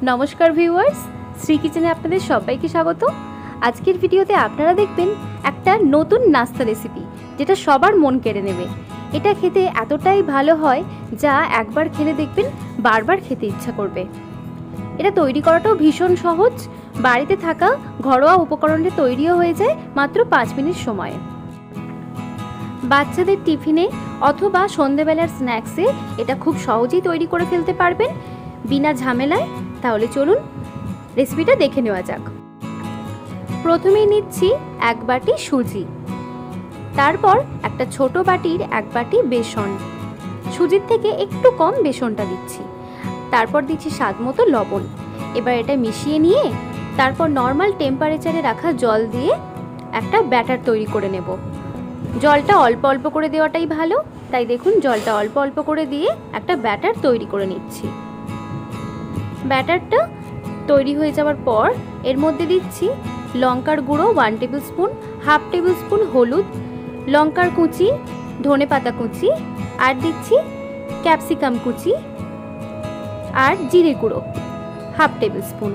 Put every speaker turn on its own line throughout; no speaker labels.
নমস্কার ভিউয়ার্স, শ্রী কিচেনে আপনাদের সবাইকে স্বাগত। আজকের ভিডিওতে আপনারা দেখবেন একটা নতুন নাস্তা রেসিপি, যেটা সবার মন কেড়ে নেবে। এটা খেতে এতটাই ভালো হয় যা একবার খেলে দেখবেন বারবার খেতে ইচ্ছা করবে। এটা তৈরি করাটাও ভীষণ সহজ, বাড়িতে থাকা ঘরোয়া উপকরণে তৈরিও হয়ে যায় মাত্র 5 মিনিট সময়ে। বাচ্চাদের টিফিনে অথবা সন্ধ্যেবেলার স্ন্যাক্সে এটা খুব সহজেই তৈরি করে ফেলতে পারবেন বিনা ঝামেলায়। তাহলে চলুন রেসিপিটা দেখে নেওয়া যাক। প্রথমেই নিচ্ছি 1 বাটি সুজি, তারপর একটা ছোট বাটির 1 বাটি বেসন, সুজির থেকে একটু কম বেসনটা দিচ্ছি, তারপর দিচ্ছি স্বাদ মতো লবণ। এবার এটা মিশিয়ে নিয়ে তারপর নর্মাল টেম্পারেচারে রাখা জল দিয়ে একটা ব্যাটার তৈরি করে নেব। জলটা অল্প অল্প করে দেওয়াটাই ভালো, তাই দেখুন জলটা অল্প অল্প করে দিয়ে একটা ব্যাটার তৈরি করে নিচ্ছি। ব্যাটারটা তৈরি হয়ে যাওয়ার পর এর মধ্যে দিচ্ছি লঙ্কার গুঁড়ো 1 টেবিল স্পুন, 1/2 টেবিল স্পুন হলুদ, লঙ্কার কুচি, ধনে পাতা কুচি, আর দিচ্ছি ক্যাপসিকাম কুচি আর জিরে গুঁড়ো 1/2 টেবিল স্পুন।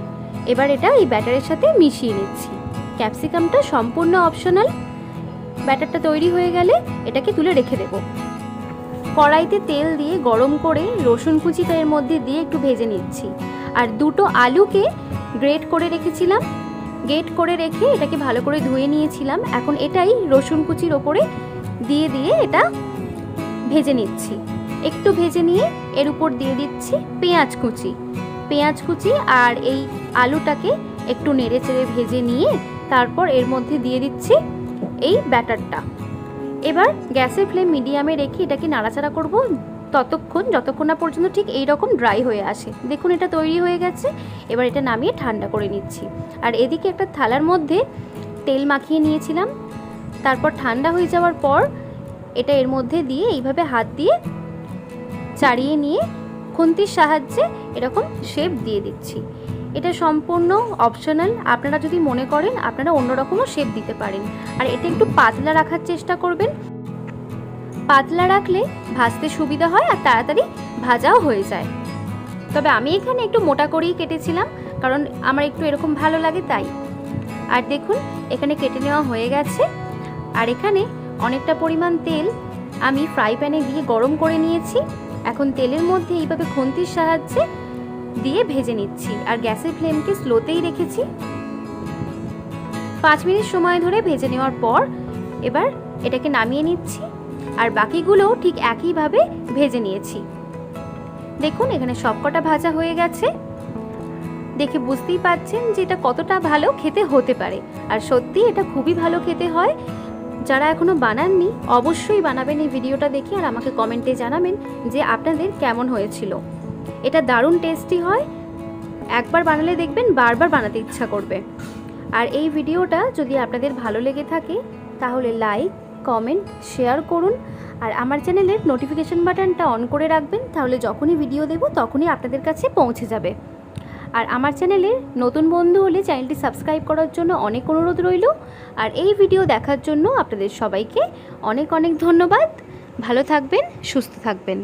এবার এটা এই ব্যাটারের সাথে মিশিয়ে নিচ্ছি। ক্যাপসিকামটা সম্পূর্ণ অপশনাল। ব্যাটারটা তৈরি হয়ে গেলে এটাকে তুলে রেখে দেব। কড়াইতে তেল দিয়ে গরম করে রসুন কুচিটা এর মধ্যে দিয়ে একটু ভেজে নিচ্ছি। আর 2টো আলুকে গ্রেট করে রেখেছিলাম, গ্রেট করে রেখে এটাকে ভালো করে ধুয়ে নিয়েছিলাম। এখন এটাই রসুন কুচির ওপরে দিয়ে দিয়ে এটা ভেজে নিচ্ছি। একটু ভেজে নিয়ে এর উপর দিয়ে দিচ্ছি পেঁয়াজ কুচি আর এই আলুটাকে একটু নেড়ে চেড়ে ভেজে নিয়ে তারপর এর মধ্যে দিয়ে দিচ্ছি এই ব্যাটারটা। এবার গ্যাসের ফ্লেম মিডিয়ামে রেখে এটাকে নাড়াচাড়া করব যতক্ষণ না পর্যন্ত ঠিক এই রকম ড্রাই হয়ে আসে। দেখুন এটা তৈরি হয়ে গেছে। এবার এটা নামিয়ে ঠান্ডা করে নিচ্ছি। আর এদিকে একটা থালার মধ্যে তেল মাখিয়ে নিয়েছিলাম। তারপর ঠান্ডা হয়ে যাওয়ার পর এটা এর মধ্যে দিয়ে এইভাবে হাত দিয়ে চাড়িয়ে নিয়ে খুন্তির সাহায্যে এরকম শেপ দিয়ে দিচ্ছি। এটা সম্পূর্ণ অপশনাল, আপনারা যদি মনে করেন আপনারা অন্যরকমও শেপ দিতে পারেন। আর এটা একটু পাতলা রাখার চেষ্টা করবেন, পাতলা রাখলে ভাজতে সুবিধা হয় আর তাড়াতাড়ি ভাজাও হয়ে যায়। তবে আমি এখানে একটু মোটা করেই কেটেছিলাম, কারণ আমার একটু এরকম ভালো লাগে তাই। আর দেখুন এখানে কেটে নেওয়া হয়ে গেছে। আর এখানে অনেকটা পরিমাণ তেল আমি ফ্রাই প্যানে দিয়ে গরম করে নিয়েছি। এখন তেলের মধ্যে এইভাবে খুন্তির সাহায্যে দিয়ে ভেজে নিচ্ছি। আর গ্যাসের ফ্লেমকে স্লোতেই রেখেছি। 5 মিনিট সময় ধরে ভেজে নেওয়ার পর এবার এটাকে নামিয়ে নিচ্ছি। আর বাকিগুলোও ঠিক একইভাবে ভেজে নিয়েছি। দেখুন এখানে সবকটা ভাজা হয়ে গেছে। দেখে বুঝতেই পাচ্ছেন যে এটা কতটা ভালো খেতে হতে পারে। আর সত্যি এটা খুবই ভালো খেতে হয়। যারা এখনো বানাননি অবশ্যই বানাবেন এই ভিডিওটা দেখে, আর আমাকে কমেন্টে জানাবেন যে আপনাদের কেমন হয়েছিল। এটা দারুণ টেস্টি হয়, একবার বানালে দেখবেন বারবার বানাতে ইচ্ছা করবে। আর এই ভিডিওটা যদি আপনাদের ভালো লেগে থাকে তাহলে লাইক, কমেন্ট, শেয়ার করুন। আর আমার চ্যানেলের নোটিফিকেশন বাটনটা অন করে রাখবেন, তাহলে যখনই ভিডিও দেব তখনই আপনাদের কাছে পৌঁছে যাবে। আর আমার চ্যানেলের নতুন বন্ধু হলে চ্যানেলটি সাবস্ক্রাইব করার জন্য অনেক অনুরোধ রইল। আর এই ভিডিও দেখার জন্য আপনাদের সবাইকে অনেক অনেক ধন্যবাদ। ভালো থাকবেন, সুস্থ থাকবেন।